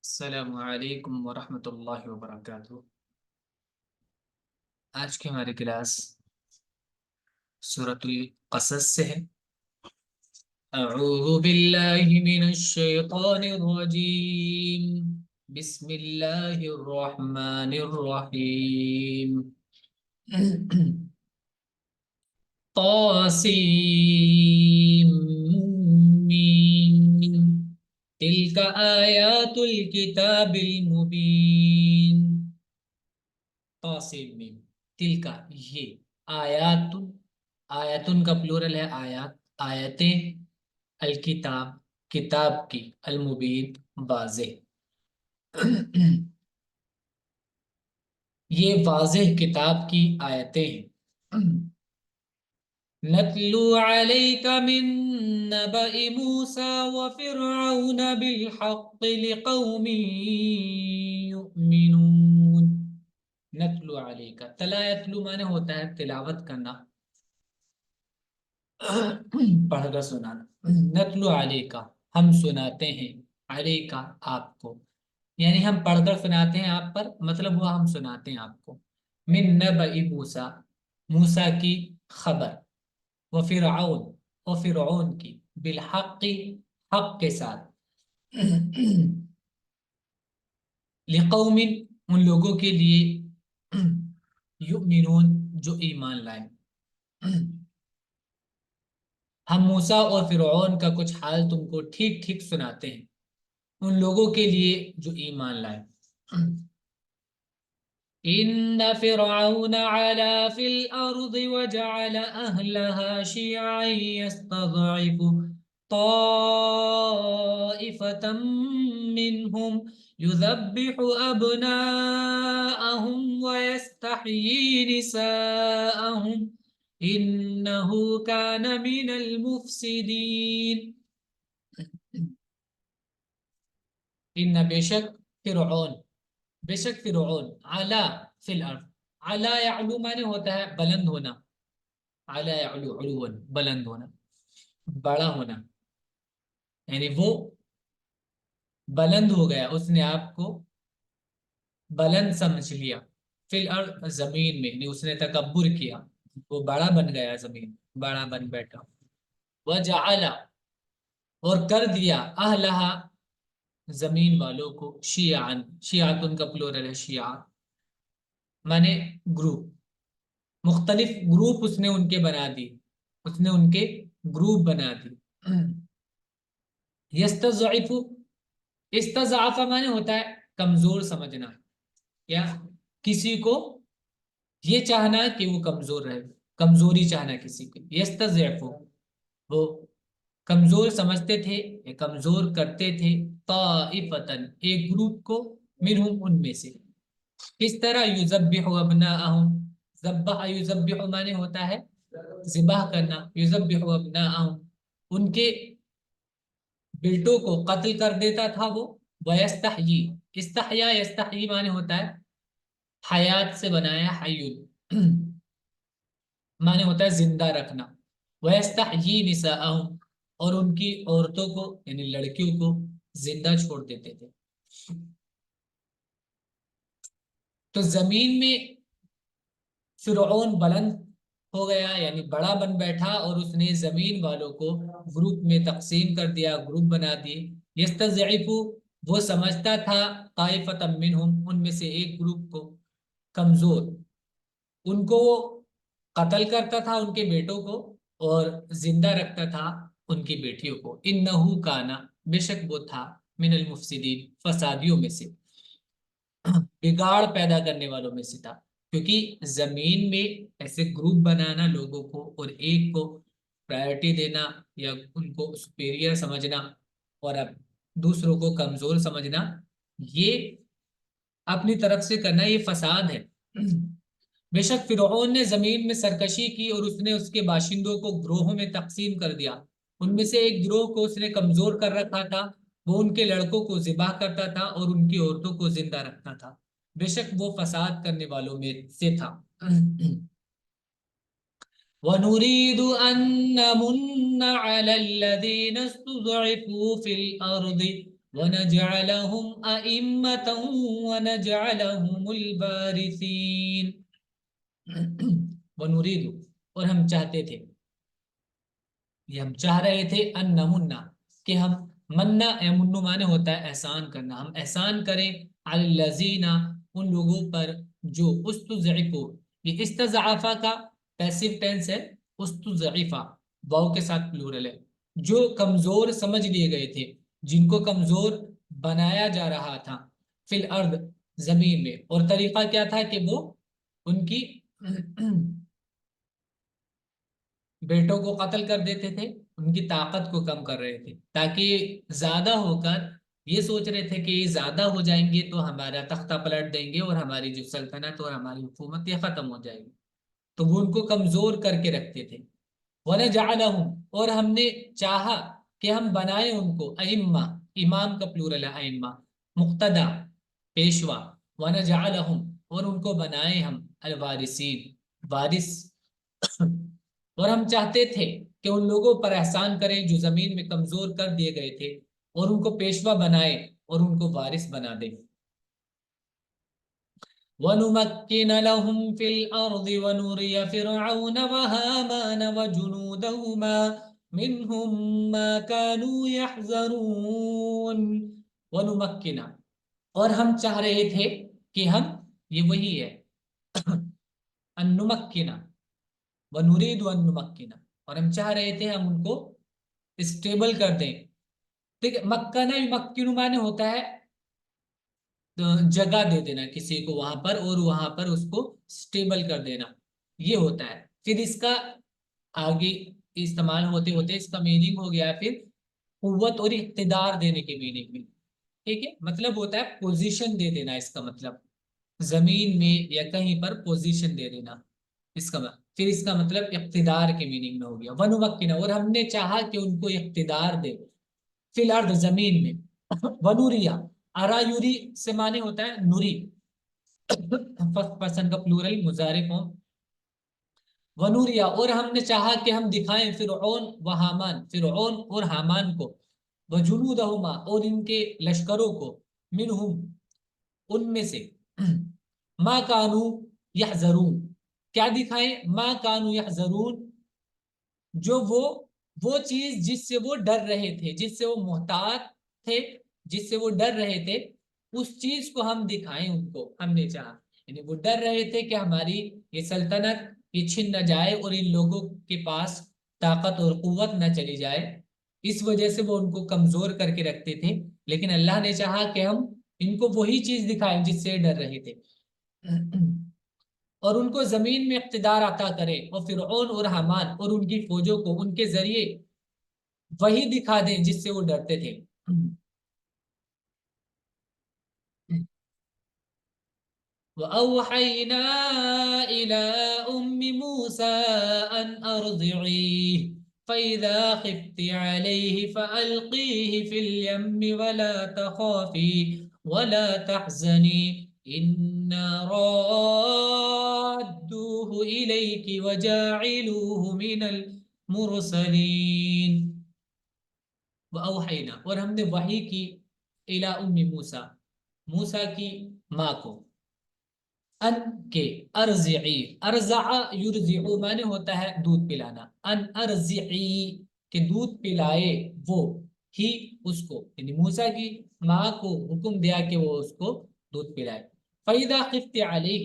السلام علیکم ورحمۃ اللہ وبرکاتہ۔ آج کی ہماری کلاس سورۃ القصص سے ہے۔ اعوذ باللہ من الشیطان الرجیم، بسم اللہ الرحمن الرحیم۔ طاسیم میم، تلک آیات الکتاب المبین۔ طاسیم میم، تلکا یہ، آیاتن، آیاتن کا پلورل ہے آیات، آیتیں، الکتاب کتاب کی، المبین واضح۔ یہ واضح کتاب کی آیتیں ہیں۔ نتلو علیک من نبأ موسیٰ وفرعون بالحق لقوم یؤمنون۔ نتلو علیک، تلا یتلو معنی ہوتا ہے تلاوت کرنا، پڑھ کر سنانا۔ نتلو علیک، ہم سناتے ہیں، علیک آپ کو، یعنی ہم پڑھ کر سناتے ہیں آپ پر، مطلب ہوا ہم سناتے ہیں آپ کو، من نبأ موسیٰ، موسیٰ کی خبر، وفرعون، وفرعون کی، بالحق حق کے ساتھ، لقوم ان لوگوں کے لیے، یؤمنون جو ایمان لائے۔ ہم موسیٰ اور فرعون کا کچھ حال تم کو ٹھیک ٹھیک سناتے ہیں، ان لوگوں کے لیے جو ایمان لائے۔ ان فرعون علا فی الارض وجعل اہلها شیعا یستضعف طائفة منهم يذبح ابناءهم ويستحيي نساءهم انه كان من المفسدين۔ ان بے شک فرعون، بے شک فرعون، علا فی الارض، علا یعلو معنی ہوتا ہے بلند ہونا، علا یعلو علوا بلند ہونا، بڑا ہونا، یعنی وہ بلند ہو گیا، اس نے آپ کو بلند سمجھ لیا، فی الارض زمین میں، یعنی اس نے تکبر کیا، وہ بڑا بن گیا، زمین بڑا بن بیٹھا۔ وجعل، اور کر دیا، اہلہا زمین والوں کو، شیعان، شیعاتن کا پلورل ہے شیعہ، مانے گروپ، مختلف گروپ اس نے ان کے بنا دی، اس نے ان کے گروپ بنا دی۔ یستضعف، استضعف مانے ہوتا ہے کمزور سمجھنا، یا کسی کو یہ چاہنا کہ وہ کمزور رہے، کمزوری چاہنا کسی کو، یستضعف وہ کمزور سمجھتے تھے یا کمزور کرتے تھے، طائفتن ایک گروپ کو، منہم ان میں سے، کس طرح، یذبح ابناءہم، ذبح یذبح معنی ہوتا ہے ذبح کرنا، یذبح ابناءہم ان کے بیٹوں کو قتل کر دیتا تھا وہ، ویستحیی، استحیا یستحیی معنی ہوتا ہے حیات سے بنایا، حیون معنی ہوتا ہے زندہ رکھنا، ویستحیی نساءہم اور ان کی عورتوں کو یعنی لڑکیوں کو زندہ چھوڑ دیتے تھے۔ تو زمین میں فرعون بلند ہو گیا، یعنی بڑا بن بیٹھا، اور اس نے زمین والوں کو گروپ میں تقسیم کر دیا، گروپ بنا دیے۔ یستضعف وہ سمجھتا تھا، طائفۃ منہم ان میں سے ایک گروپ کو، کمزور، ان کو وہ قتل کرتا تھا ان کے بیٹوں کو، اور زندہ رکھتا تھا ان کی بیٹیوں کو۔ انہ کانا بے شک وہ تھا، من المفسدین فسادیوں میں سے، بگاڑ پیدا کرنے والوں میں سے تھا، کیونکہ زمین میں ایسے گروپ بنانا لوگوں کو، اور ایک کو پرائرٹی دینا یا ان کو سپیریئر سمجھنا اور اب دوسروں کو کمزور سمجھنا، یہ اپنی طرف سے کرنا، یہ فساد ہے۔ بے شک فرعون نے زمین میں سرکشی کی، اور اس نے اس کے باشندوں کو گروہوں میں تقسیم کر دیا، ان میں سے ایک گروہ کو اس نے کمزور کر رکھا تھا، وہ ان کے لڑکوں کو ذبح کرتا تھا اور ان کی عورتوں کو زندہ رکھتا تھا، بے شک وہ فساد کرنے والوں میں سے تھا۔ وَنُرِيدُ أَن نَّمُنَّ عَلَى الَّذِينَ اسْتُضْعِفُوا فِي الْأَرْضِ وَنَجْعَلَهُمْ أَئِمَّةً وَنَجْعَلَهُمُ الْوَارِثِينَ وَنُرِيدُ، اور ہم چاہتے تھے، یہ ہم چاہ رہے تھے، ان نمنا، کہ ہم، منا منو مانے ہوتا ہے احسان کرنا، ہم احسان کریں علی الذین، ان لوگوں پر جو استضعفوا، یہ استضعفا کا پیسو ٹینس ہے، استضعفا واو کے ساتھ پلورل ہے، جو کمزور سمجھ لیے گئے تھے، جن کو کمزور بنایا جا رہا تھا، فی الارض زمین میں، اور طریقہ کیا تھا کہ وہ ان کی بیٹوں کو قتل کر دیتے تھے، ان کی طاقت کو کم کر رہے تھے، تاکہ زیادہ ہو کر یہ سوچ رہے تھے کہ یہ زیادہ ہو جائیں گے تو ہمارا تختہ پلٹ دیں گے اور ہماری جو سلطنت اور ہماری حکومت یہ ختم ہو جائے گی، تو وہ ان کو کمزور کر کے رکھتے تھے۔ وَنَجْعَلَهُمْ، اور ہم نے چاہا کہ ہم بنائیں ان کو ائمہ، امام کا پلورل ہے ائمہ، مقتدا، پیشوا، وَنَجْعَلَهُمْ، اور ان کو بنائیں ہم الوارثین، وارث، اور ہم چاہتے تھے کہ ان لوگوں پر احسان کریں جو زمین میں کمزور کر دیے گئے تھے، اور ان کو پیشوا بنائے اور ان کو وارث بنا دیں۔ وَنُمَكِّنَ لَهُمْ فِي الْأَرْضِ وَنُرِيَ فِرْعَوْنَ وَهَامَانَ وَجُنُودَهُمَا مِنْهُمْ مَا كَانُوا يَحْذَرُونَ۔ وَنُمَكِّنَ، اور ہم چاہ رہے تھے کہ ہم، یہ وہی ہے ان نمکنا، وَنُرِيدُ أَن نُمَكِّنَ، اور ہم چاہ رہے تھے ہم ان کو اسٹیبل کر دیں۔ ٹھیک ہے، مکنا یمکن مانے ہوتا ہے جگہ دے دینا کسی کو وہاں پر، اور وہاں پر اس کو اسٹیبل کر دینا، یہ ہوتا ہے۔ پھر اس کا آگے استعمال ہوتے ہوتے اس کا میننگ ہو گیا پھر قوت اور اقتدار دینے کے میننگ میں، ٹھیک ہے، مطلب ہوتا ہے پوزیشن دے دینا، اس کا مطلب زمین میں یا کہیں پر پوزیشن دے دینا، اس کا پھر اس کا مطلب اقتدار کے میننگ میں ہو گیا۔ ونمکنا، اور ہم نے چاہا کہ ان کو اقتدار دے، فی الارض زمین میں، ونوریا، ارا یوری سے معنی ہوتا ہے نوری، فرسٹ پرسن کا پلورل مضارع فارم، ونوریا، اور ہم نے چاہا کہ ہم دکھائیں فرعون و حامان، فرعون اور حامان کو، وجنودہما، اور ان کے لشکروں کو، منہم، ان میں سے، ما کانو یحذرون، کیا دکھائیں، ما کانو یحذرون، جو وہ چیز جس سے وہ ڈر رہے تھے، جس سے وہ محتاط تھے، جس سے وہ ڈر رہے تھے، اس چیز کو ہم دکھائیں ان کو، ہم نے چاہا، یعنی وہ ڈر رہے تھے کہ ہماری یہ سلطنت یہ چھن نہ جائے اور ان لوگوں کے پاس طاقت اور قوت نہ چلی جائے، اس وجہ سے وہ ان کو کمزور کر کے رکھتے تھے، لیکن اللہ نے چاہا کہ ہم ان کو وہی چیز دکھائیں جس سے ڈر رہے تھے، اور ان کو زمین میں اقتدار عطا کرے، اور فرعون اور حامان اور ان کی فوجوں کو ان کے ذریعے وہی دکھا دیں جس سے وہ ڈرتے تھے۔ وَأَوْحَيْنَا إِلَىٰ أُمِّ مُوسَىٰ أَنْ أَرْضِعِيهِ فَإِذَا خِفْتِ عَلَيْهِ فَأَلْقِيهِ فِي الْيَمِّ وَلَا تَخَافِي وَلَا تَحْزَنِي إِنَّا رَادُّوهُ إِلَيْكِ وَجَاعِلُوهُ مِنَ الْمُرْسَلِينَ۔ وَأَوْحَيْنَا، اور ہم نے وحی کی، إِلَىٰ أُمِّ مُوسَىٰ، موسیٰ کی ماں کو، ان کے، ارضعی، ارضع یرضع مانے ہوتا ہے دودھ پلانا، ان ارضعی، کہ دودھ پلائے وہ، ہی اس کو، یعنی موسیٰ کی ماں کو حکم دیا کہ وہ اس کو دودھ پلائے۔ فَإِذَا خِفْتِ عَلَيْهِ،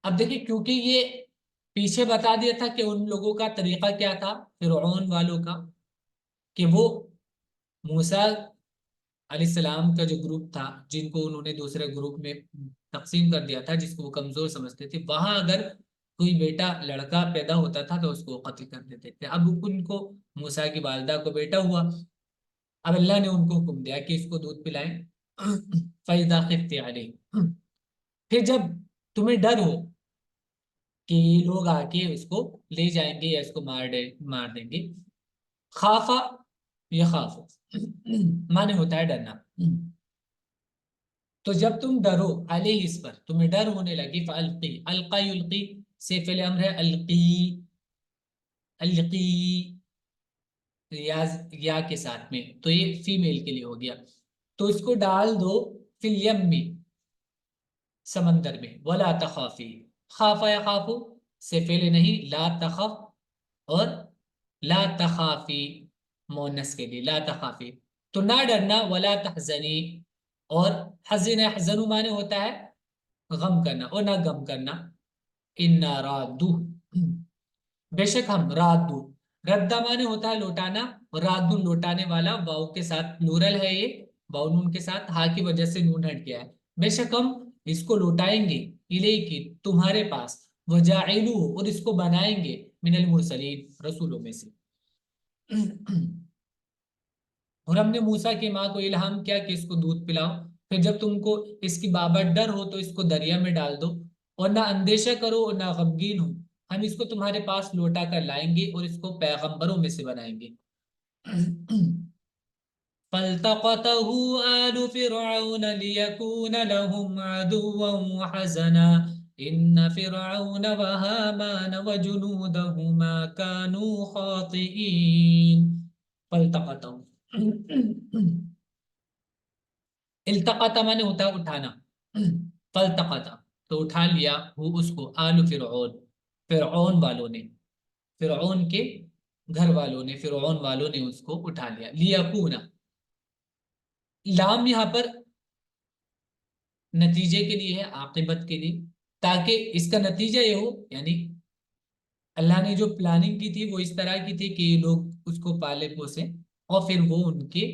اب دیکھیں کیونکہ یہ پیچھے بتا دیا تھا کہ ان لوگوں کا طریقہ کیا تھا، فرعون والوں کا، کہ وہ موسیٰ علیہ السلام کا جو گروپ تھا، جن کو انہوں نے دوسرے گروپ میں تقسیم کر دیا تھا، جس کو وہ کمزور سمجھتے تھے، وہاں اگر کوئی بیٹا لڑکا پیدا ہوتا تھا تو اس کو قتل کر دیتے تھے۔ اب ان کو، موسیٰ کی والدہ کو بیٹا ہوا، اب اللہ نے ان کو حکم دیا کہ اس کو دودھ پلائیں۔ فَإِذَا خِفْتِ عَلَيْهِ، پھر جب تمہیں ڈر ہو کہ یہ لوگ آ کے اس کو لے جائیں گے یا اس کو مار دیں گے، خافا، یہ خاف مانے ہوتا ہے ڈرنا، تو جب تم ڈرو علیہ، اس پر تمہیں ڈر ہونے لگی، فالقی، القا یلقی سے فعل امر ہے، القی، القی، یا کے ساتھ میں، تو یہ فیمیل کے لیے ہو گیا. تو اس کو ڈال دو فی الیم میں، سمندر میں. ولا تخافی، خافا یا خافو سے پہلے نہیں، لا تخف اور لا تخافی مونس کے لیے لا تخافی، تو نہ ڈرنا. ولا تحزنی، اور حزن يحزن مانے ہوتا ہے غم کرنا، اور نہ غم کرنا. انا رادو، بے شک ہم رادو، ردا مانے ہوتا ہے لوٹانا، اور رادو لوٹانے والا، واؤ کے ساتھ پلورل ہے یہ، واؤ نون کے ساتھ، ہا کی وجہ سے نون ہٹ گیا ہے. بے شک ہم اس کو لوٹائیں گے، الیکی تمہارے پاس، وجاعلو اور اس کو بنائیں گے، من المرسلین رسولوں میں سے. اور ہم نے موسیٰ کی ماں کو الہام کیا کہ اس کو دودھ پلاؤ، پھر جب تم کو اس کی بابت ڈر ہو تو اس کو دریا میں ڈال دو، اور نہ اندیشہ کرو اور نہ غمگین ہو، ہم اس کو تمہارے پاس لوٹا کر لائیں گے اور اس کو پیغمبروں میں سے بنائیں گے. فالتقطه آل فرعون ليكون لهم عدوا وحزنا إن فرعون وهامان وجنودهما كانوا خاطئين. فالتقطه، التقط مانے ہوتا ہے اٹھانا، فالتقط تو اٹھا لیا، وہ اس کو، آل فرعون فرعون والوں نے، فرعون کے گھر والوں نے، فرعون والوں نے اس کو اٹھا لیا. لیکونا، لام یہاں پر نتیجے کے لیے ہے، عاقبت کے لیے، تاکہ اس کا نتیجہ یہ ہو، یعنی اللہ نے جو پلاننگ کی تھی وہ اس طرح کی تھی کہ یہ لوگ اس کو پالے پوسے اور پھر وہ ان کے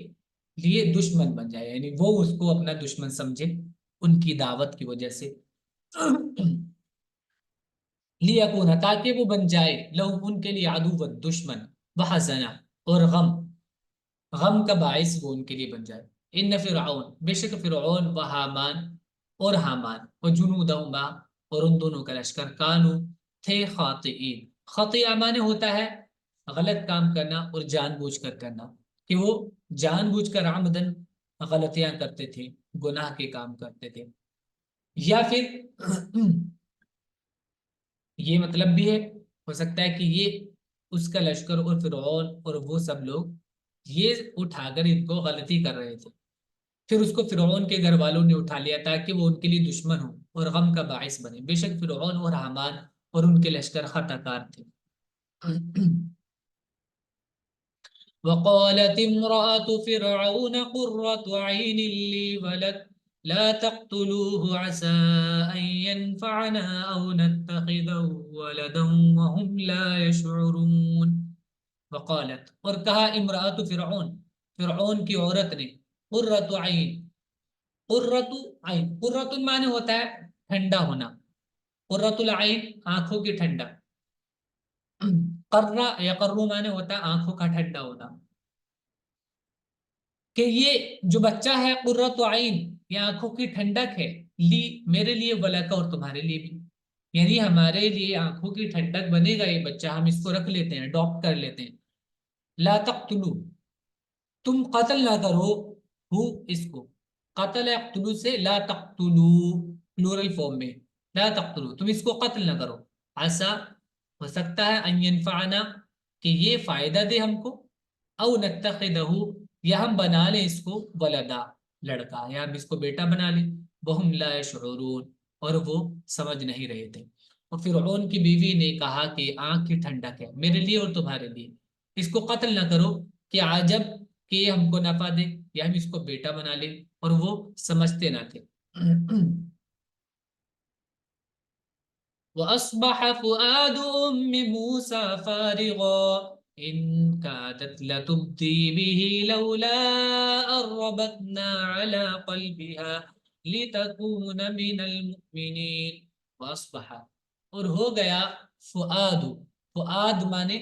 لیے دشمن بن جائے، یعنی وہ اس کو اپنا دشمن سمجھے ان کی دعوت کی وجہ سے. لیکونا تاکہ وہ بن جائے، لہم ان کے لیے، عدو دشمن، وحزنا اور غم، غم کا باعث وہ ان کے لیے بن جائے. ان فرعون بے شک فرعون، و حامان اور حامان، و جنودہما اور ان دونوں کا لشکر، کانو تھے، خاطئین، خطیہ مانے ہوتا ہے غلط کام کرنا اور جان بوجھ کر کرنا، کہ وہ جان بوجھ کر عمدن غلطیاں کرتے تھے، گناہ کے کام کرتے تھے. یا پھر یہ مطلب بھی ہے، ہو سکتا ہے کہ یہ اس کا لشکر اور فرعون اور وہ سب لوگ یہ اٹھا کر ان کو غلطی کر رہے تھے، پھر اس کو فرعون کے گھر والوں نے اٹھا لیا تاکہ وہ ان کے لیے دشمن ہو اور غم کا باعث بنے. بے شک فرعون اور حامان اور ان کے لشکر خطا کار تھے. وقالت امرأة فرعون قرة عين لي ولك لا تقتلوه عسى أن ينفعنا أو نتخذه ولدا وهم لا يشعرون. وقالت اور کہا، امرأة فرعون فرعون کی عورت نے، قرۃ عین، قرۃ عین، قرۃ معنی ہوتا ہے ٹھنڈا ہونا، قرۃ العین آنکھوں کی ٹھنڈا، قرہ یا قرو معنی ہوتا ہے آنکھوں کا ٹھنڈا ہونا، کہ یہ جو بچہ ہے قرۃ عین، یہ آنکھوں کی ٹھنڈک ہے، لی میرے لیے، ولک اور تمہارے لیے بھی، یعنی ہمارے لیے آنکھوں کی ٹھنڈک بنے گا یہ بچہ، ہم اس کو رکھ لیتے ہیں، اڈاپٹ کر لیتے ہیں. لا تقتلو تم قتل نہ کرو، ہو اس کو، قتل یقتلو سے لا تقتلو پلورل فارم میں، لا تقتلو تم اس کو قتل نہ کرو، عسا ہو سکتا ہے، ان ینفعنا کہ یہ فائدہ دے ہم کو، او نتخذہ یا ہم بنا لیں اس کو، ولدا لڑکا، یا ہم اس کو بیٹا بنا لیں، وہم لا یشعرون اور وہ سمجھ نہیں رہے تھے. اور فرعون کی بیوی نے کہا کہ آنکھ کی ٹھنڈک ہے میرے لیے اور تمہارے لیے، اس کو قتل نہ کرو کہ عجب کہ یہ ہم کو نفع دے یا ہم اس کو بیٹا بنا لیں، اور وہ سمجھتے نہ تھے. وَأَصْبَحَ فُؤَادُ أُمِّ مُوسَى فَارِغًا إِن كَادَتْ لَتُبْدِي بِهِ لَوْلَا أَن رَّبَطْنَا عَلَىٰ قَلْبِهَا لِتَكُونَ مِنَ الْمُؤْمِنِينَ. وَأَصْبَحَ اور ہو گیا، فؤاد، فؤاد مانے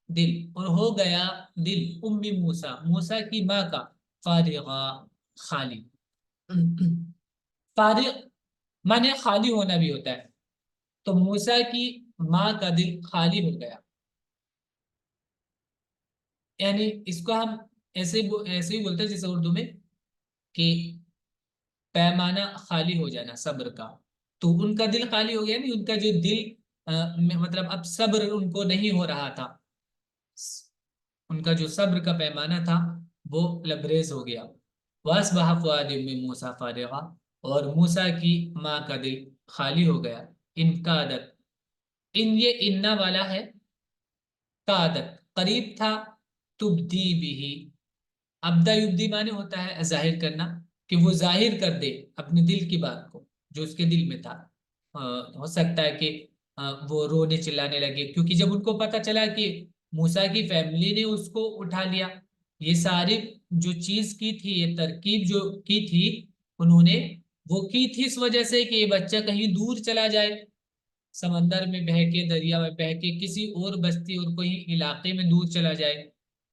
دل، اور ہو گیا دل، ام موسیٰ موسیٰ کی ماں کا، فارغا خالی. فارغ مانے خالی ہونا بھی ہوتا ہے، تو موسیٰ کی ماں کا دل خالی ہو گیا، یعنی اس کو ہم ایسے ہی بولتے ہیں جیسے اردو میں کہ پیمانہ خالی ہو جانا صبر کا، تو ان کا دل خالی ہو گیا، نہیں ان کا جو دل مطلب اب صبر ان کو نہیں ہو رہا تھا، ان کا جو صبر کا پیمانہ تھا وہ لبریز ہو گیا. وَأَصْبَحَ فُؤَادُ أُمِّ مُوسَىٰ فَارِغًا، اور موسیٰ کی ماں کا دل خالی ہو گیا. ان کادت، ان یہ اننا والا ہے، کادت قریب تھا، تبدی بھی، ابدا یبدی معنی ہوتا ہے ظاہر کرنا، کہ وہ ظاہر کر دے اپنے دل کی بات کو جو اس کے دل میں تھا. ہو سکتا ہے کہ وہ رونے چلانے لگے، کیونکہ جب ان کو پتا چلا کہ موسیٰ کی فیملی نے اس کو اٹھا لیا، یہ ساری جو چیز کی تھی، یہ ترکیب جو کی تھی انہوں نے، وہ کی تھی اس وجہ سے کہ یہ بچہ کہیں دور چلا جائے، سمندر میں بہہ کے، دریا میں بہہ کے، کسی اور بستی اور کوئی علاقے میں دور چلا جائے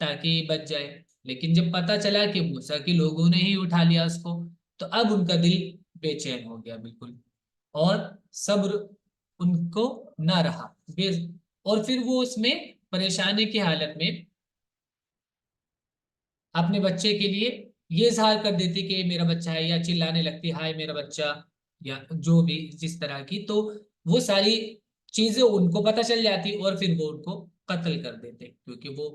تاکہ یہ بچ جائے. لیکن جب پتا چلا کہ موسیٰ کے لوگوں نے ہی اٹھا لیا اس کو، تو اب ان کا دل بے چین ہو گیا بالکل، اور صبر ان کو نہ رہا. اور پھر وہ اس میں پریشانی کی حالت میں اپنے بچے کے لیے یہ اظہار کر دیتی کہ یہ میرا بچہ ہے، یا چلانے لگتی ہائے میرا بچہ، یا جو بھی جس طرح کی. تو وہ ساری چیزیں ان کو پتہ چل جاتی اور پھر وہ ان کو قتل کر دیتے، کیونکہ وہ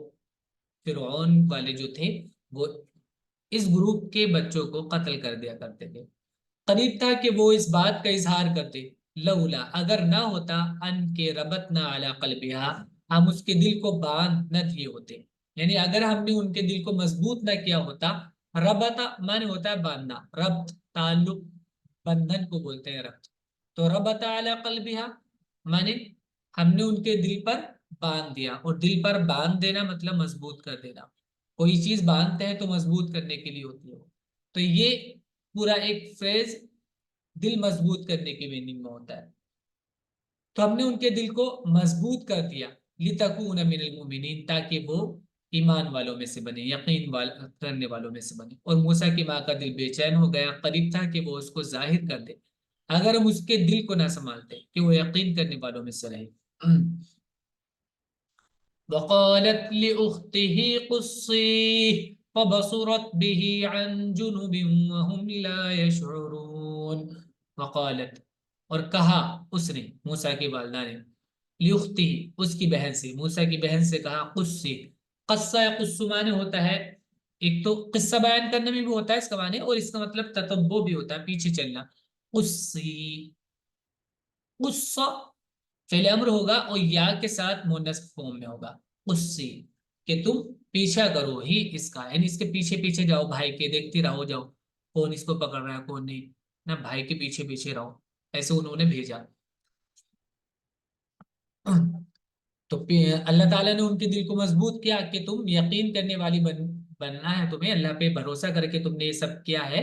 فرعون والے جو تھے وہ اس گروپ کے بچوں کو قتل کر دیا کرتے تھے. قریب تھا کہ وہ اس بات کا اظہار کرتے، لولا اگر نہ ہوتا، ان کے ربطنا علی قلبہا، ہم اس کے دل کو باندھ نہ دیے ہوتے، یعنی اگر ہم نے ان کے دل کو مضبوط نہ کیا ہوتا. ربطا معنی ہوتا ہے باندھنا، ربط تعلق، بندھن کو بولتے ہیں ربط. تو ربطا علی قلبہا معنی ہم نے ان کے دل پر باندھ دیا، اور دل پر باندھ دینا مطلب مضبوط کر دینا. کوئی چیز باندھتے ہیں تو مضبوط کرنے کے لیے ہوتی ہے. تو یہ پورا ایک فریز دل مضبوط کرنے کی میننگ میں ہوتا ہے. تو ہم نے ان کے دل کو مضبوط کر دیا، لِتَكُونَ مِنَ الْمُؤْمِنِينَ، تاکہ وہ ایمان والوں میں سے بنے، یقین کرنے والوں میں سے بنے. اور موسیٰ کی ماں کا دل بے چین ہو گیا، قریب تھا کہ وہ اس کو ظاہر کر دے اگر ہم اس کے دل کو نہ سنبھالتے کہ وہ یقین کرنے والوں میں سے رہے. وقالت لأخته قصيه فبصرت به عن جنب وهم لا يشعرون. وقالت اور کہا اس نے، موسیٰ کی والدہ نے، لأخته اس کی بہن سے، موسیٰ کی بہن سے کہا، قصے، قصہ یا قصہ معنی ہوتا ہے، ایک تو قصہ بیان کرنے میں بھی ہوتا ہے اس کا معنی، اور اس کا مطلب تتبع بھی ہوتا ہے، پیچھے چلنا. قصی، قصہ فعل امر ہوگا اور یا کے ساتھ مؤنث فارم میں ہوگا، قصی، کہ تم پیچھا کرو ہی اس کا، یعنی اس کے پیچھے پیچھے جاؤ بھائی کے، دیکھتی رہو جاؤ کون اس کو پکڑ رہا ہے کون نہیں، نہ بھائی کے پیچھے پیچھے رہو. ایسے انہوں نے بھیجا. تو اللہ تعالیٰ نے ان کے دل کو مضبوط کیا کہ تم یقین کرنے والی بننا ہے تمہیں، اللہ پہ بھروسہ کر کے تم نے یہ سب کیا ہے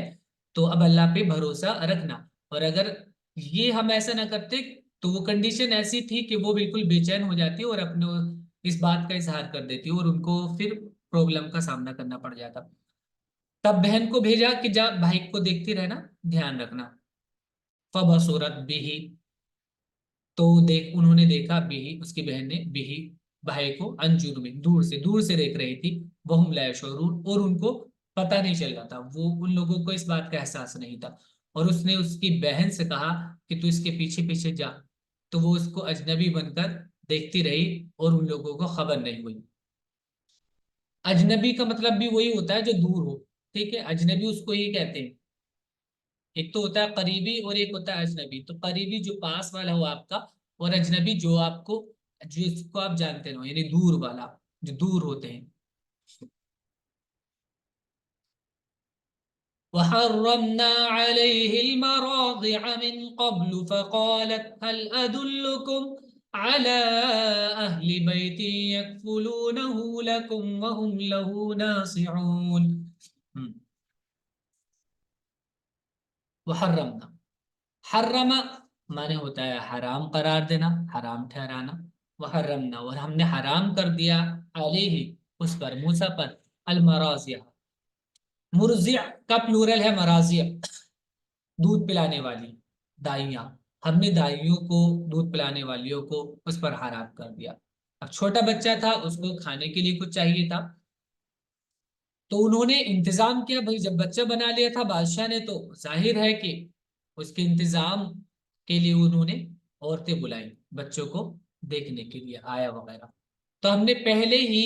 تو اب اللہ پہ بھروسہ رکھنا. اور اگر یہ ہم ایسا نہ کرتے تو وہ کنڈیشن ایسی تھی کہ وہ بالکل بے چین ہو جاتی اور اپنے اس بات کا اظہار کر دیتی اور ان کو پھر پرابلم کا سامنا کرنا پڑ جاتا. تب بہن کو بھیجا کہ جا بھائی کو دیکھتی رہنا، دھیان رکھنا. فبصرت به، تو دیکھ انہوں نے دیکھا، بھی اس کی بہن نے، بھی بھائی کو، انجن میں دور سے دیکھ رہی تھی، وہم لا یشعرون، اور ان کو پتہ نہیں چل رہا تھا، وہ ان لوگوں کو اس بات کا احساس نہیں تھا. اور اس نے اس کی بہن سے کہا کہ تو اس کے پیچھے پیچھے جا، تو وہ اس کو اجنبی بن کر دیکھتی رہی اور ان لوگوں کو خبر نہیں ہوئی. اجنبی کا مطلب بھی وہی ہوتا ہے جو دور ہو، ٹھیک ہے، اجنبی اس کو ہی کہتے ہیں. ایک تو ہوتا ہے قریبی اور ایک ہوتا ہے اجنبی. تو قریبی جو پاس والا ہو آپ کا، اور اجنبی جو آپ کو، جس کو آپ جانتے ہو، یعنی دور والا، جو دور ہوتے ہیں. وحرمنا عليه المراضع من قبل فقالت هل أدلكم على أهل بيت يكفلونه لكم وهم له ناصحون. وحرمنا، حرم مانے ہوتا ہے حرام قرار دینا، حرام ٹھہرانا. وحرمنا، اور ہم نے حرام کر دیا، علیہ اس پر، موسیٰ پر، المراضع، مرضع کا پلورل ہے مراضع، دودھ پلانے والی، دائیاں. ہم نے دائیوں کو، دودھ پلانے والیوں کو اس پر حرام کر دیا. اب چھوٹا بچہ تھا، اس کو کھانے کے لیے کچھ چاہیے تھا، تو انہوں نے انتظام کیا بھائی، جب بچہ بنا لیا تھا بادشاہ نے، تو ظاہر ہے کہ اس کے انتظام کے لیے انہوں نے عورتیں بلائیں بچوں کو دیکھنے کے لیے، آیا وغیرہ. تو ہم نے پہلے ہی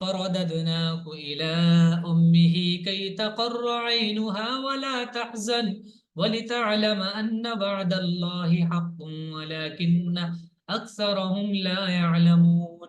فرددناه إلى أمه كي تقر عينها ولا تحزن ولتعلم أن وعد الله حق ولكن أكثرهم لا يعلمون۔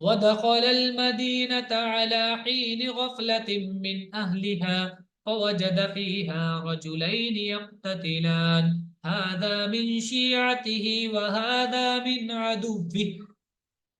ودخل المدينة على حين غفلة من أهلها فوجد فيها رجلين يقتتلان هذا من شيعته وهذا من عدوه।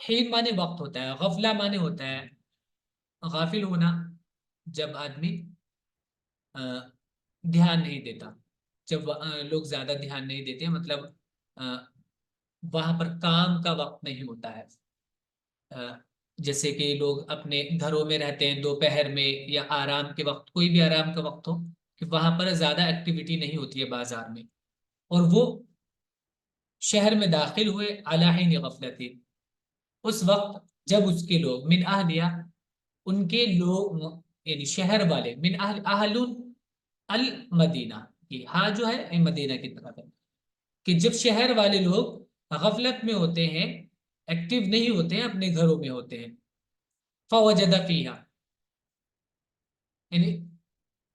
حین مانے وقت ہوتا ہے، غفلہ مانے ہوتا ہے غافل ہونا، جب آدمی آ، دھیان نہیں دیتا، جب لوگ زیادہ دھیان نہیں دیتے، مطلب آ، وہاں پر کام کا وقت نہیں ہوتا ہے، جیسے کہ لوگ اپنے گھروں میں رہتے ہیں دوپہر میں یا آرام کے وقت، کوئی بھی آرام کا وقت ہو، کہ وہاں پر زیادہ ایکٹیویٹی نہیں ہوتی ہے بازار میں، اور وہ شہر میں داخل ہوئے علی حین غفلت، اس وقت جب اس کے لوگ من اہلیہ، ان کے لوگ یعنی شہر والے، من اہل المدینہ، یہ ہاں جو ہے یہ مدینہ کی طرف ہے، کہ جب شہر والے لوگ غفلت میں ہوتے ہیں، ایکٹیو نہیں ہوتے ہیں، اپنے گھروں میں ہوتے ہیں، فوجد فیہا، یعنی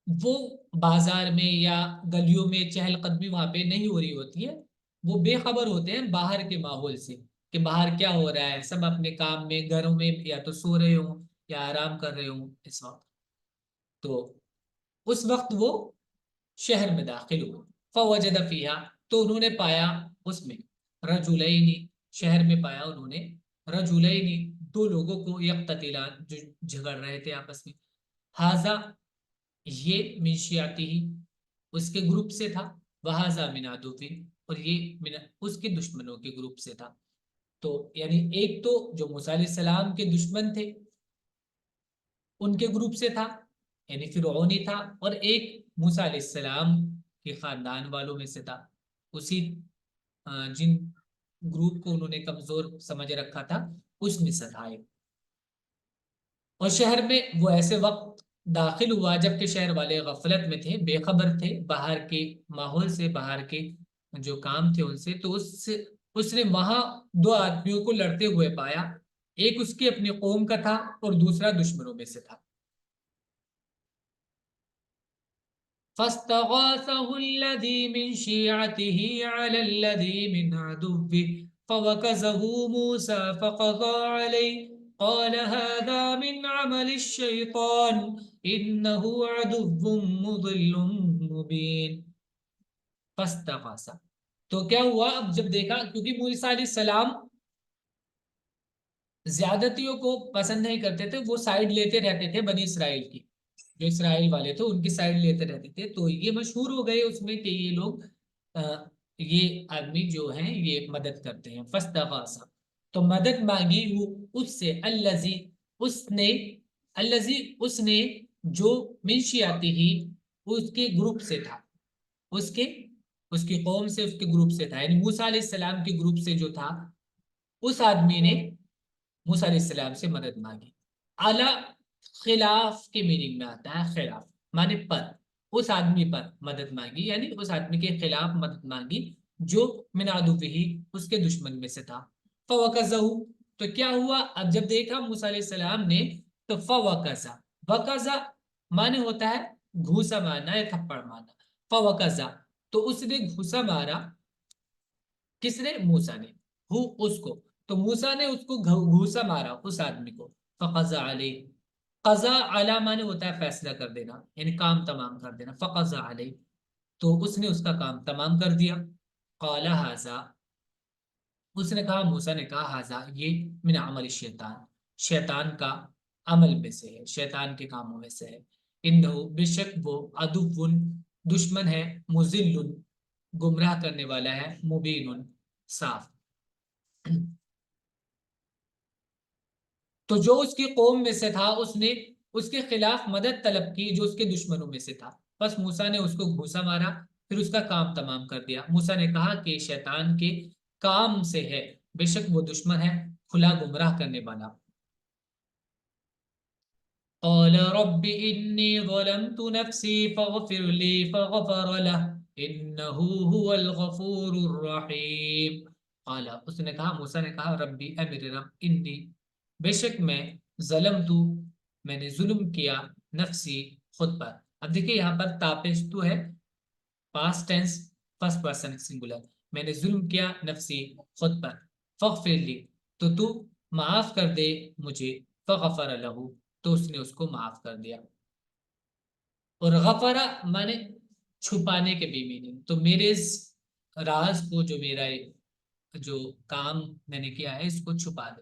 وہ بازار میں یا گلیوں میں چہل قدمی وہاں پہ نہیں ہو رہی ہوتی ہے، وہ بے خبر ہوتے ہیں باہر کے ماحول سے، کہ باہر کیا ہو رہا ہے، سب اپنے کام میں گھروں میں یا تو سو رہے ہوں یا آرام کر رہے ہوں اس وقت، تو اس وقت وہ شہر میں داخل ہوئے، فوجد فیہا، تو انہوں نے پایا اس میں، رجلین، شہر میں پایا انہوں نے رجلین، دو لوگوں کو، یقتتلان، جو جھگڑ رہے تھے آپس میں، ہاذا، یہ من شیعتی ہی، اس کے گروپ سے تھا، وہذا من عدوی، اور یہ اس کے دشمنوں کے گروپ سے تھا، تو یعنی ایک تو جو موسیٰ علیہ السلام کے دشمن تھے ان کے گروپ سے تھا، یعنی فرعونی تھا، اور ایک موسیٰ علیہ السلام کے خاندان والوں میں سے تھا، اسی جن گروپ کو انہوں نے کمزور سمجھ رکھا تھا اس میں سے تھا ایک، اور شہر میں وہ ایسے وقت داخل ہوا جبکہ شہر والے غفلت میں تھے، بے خبر تھے باہر کے ماحول سے، باہر کے جو کام تھے ان سے، تو اس نے وہاں دو آدمیوں کو لڑتے ہوئے پایا، ایک اس کی اپنی قوم کا تھا اور دوسرا دشمنوں میں سے تھا، فاستغاثه الذي من شيعته على الذي من عدوه فوكزه موسى فقضى عليه قال هذا من عمل الشيطان إنه عدو مضل مبين، فاستغاث، تو کیا ہوا اب جب دیکھا، کیونکہ موسیٰ علیہ السلام زیادتیوں کو پسند نہیں کرتے تھے، وہ سائیڈ لیتے رہتے تھے بنی اسرائیل کی، جو اسرائیل والے تھے ان کی سائیڈ لیتے رہتے تھے، تو یہ مشہور ہو گئے اس میں کہ یہ لوگ یہ آدمی جو ہیں یہ مدد کرتے ہیں، فاستغاثا، تو مدد مانگی وہ اس سے، اس نے جو من شیعته ہی، اس کے گروپ سے تھا، اس کے اس کی قوم سے، اس کے گروپ سے تھا، یعنی موسیٰ علیہ السلام کے گروپ سے جو تھا، اس آدمی نے موسیٰ علیہ السلام سے مدد مانگی، اعلی، خلاف کے میننگ میں آتا ہے، خلاف مانے پر، اس آدمی پر مدد مانگی، یعنی اس آدمی کے خلاف مدد مانگی جو من عدوہ، اس کے دشمن میں سے تھا، فوکزہ، تو کیا ہوا اب جب دیکھا موسیٰ علیہ السلام نے، تو فوکزہ، وکزہ مانے ہوتا ہے گھوسا مارنا یا تھپڑ مارنا، فوکزہ، تو اس نے گھوسا مارا، کس نے، موسیٰ نے، ہو اس کو، تو موسیٰ نے اس کو گھوسا مارا اس آدمی کو، فقضا علیہ، قضا علی مانے ہوتا ہے فیصلہ کر دینا، یعنی کام تمام کر دینا، فقضا علیہ، تو اس نے اس کا کام تمام کر دیا، قال ھذا، اس نے کہا، موسیٰ نے کہا، ھذا، یہ من عمل الشیطان، شیطان کا عمل میں سے ہے، شیطان کے کاموں میں سے ہے، انہو، بے شک وہ، عدو، دشمن ہے، مضل، گمراہ کرنے والا ہے، مبین، صاف، تو جو اس کی قوم میں سے تھا اس نے اس کے خلاف مدد طلب کی جو اس کے دشمنوں میں سے تھا، بس موسیٰ نے اس کو گھوسا مارا، پھر اس کا کام تمام کر دیا، موسیٰ نے کہا کہ شیطان کے کام سے ہے، بے شک وہ دشمن ہے کھلا گمراہ کرنے والا، قال رب انی ظلمت نفسی فاغفر لی فغفر له انه هو الغفور الرحیم، قال، اس نے کہا، موسیٰ نے کہا، ربی، اے میرے رب، انی، بے شک میں، ظلم تو، میں نے ظلم کیا، نفسی، خود پر، اب دیکھیں یہاں پر تاپش تو ہے، past tense, first person singular, میں نے ظلم کیا نفسی، خود پر، فغفر لی، تو معاف کر دے مجھے، فغفر لہو، تو اس نے اس کو معاف کر دیا، اور غفرہ مانے چھپانے کے بھی میننگ، تو میرے اس راز کو، جو میرا جو کام میں نے کیا ہے اس کو چھپا دے،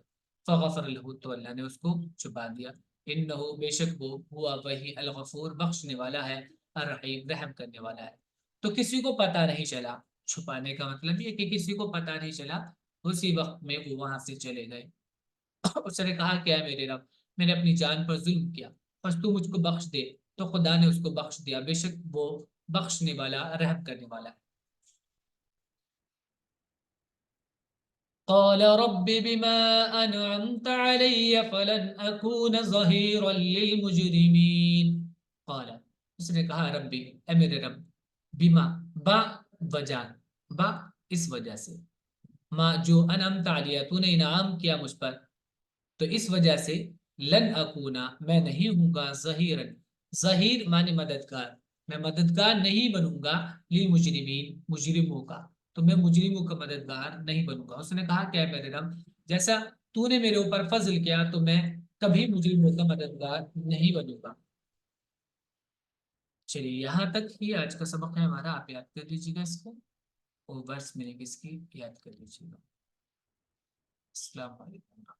فغفر لہ، تو اللہ نے اس کو چھپا دیا، انہ بے شک وہ ہوا وہی الغفور بخشنے والا ہے، الرحیم رحم کرنے والا ہے۔ تو کسی کو پتہ نہیں چلا، چھپانے کا مطلب یہ کہ کسی کو پتہ نہیں چلا، اسی وقت میں وہ وہاں سے چلے گئے۔ اس نے کہا کیا میرے رب، میں نے اپنی جان پر ظلم کیا، بس تو مجھ کو بخش دے، تو خدا نے اس کو بخش دیا، بے شک وہ بخشنے والا رحم کرنے والا ہے۔ قال رب بما انعمت علی فلن اکون ظہیرا للمجرمین۔ قال، اس نے کہا ربی، اے میرے رب، بما، با وجہ، با اس وجہ سے، ما جو انعمت علی تو نے انعام کیا مجھ پر، تو اس وجہ سے، لن اکونا میں نہیں ہوں گا، ظہیرن، ظہیر معنی مددگار، میں مددگار نہیں بنوں گا، للمجرمین مجرموں کا، تو میں مجرموں کا مددگار نہیں بنوں گا۔ اس نے کہا کہ اے میرے رب، جیسا تو نے میرے اوپر فضل کیا تو میں کبھی مجرموں کا مددگار نہیں بنوں گا۔ چلیے یہاں تک ہی آج کا سبق ہے ہمارا، آپ یاد کر لیجیے گا اس کو، اور ورس میں اس کی یاد کر لیجیے گا۔ السلام علیکم۔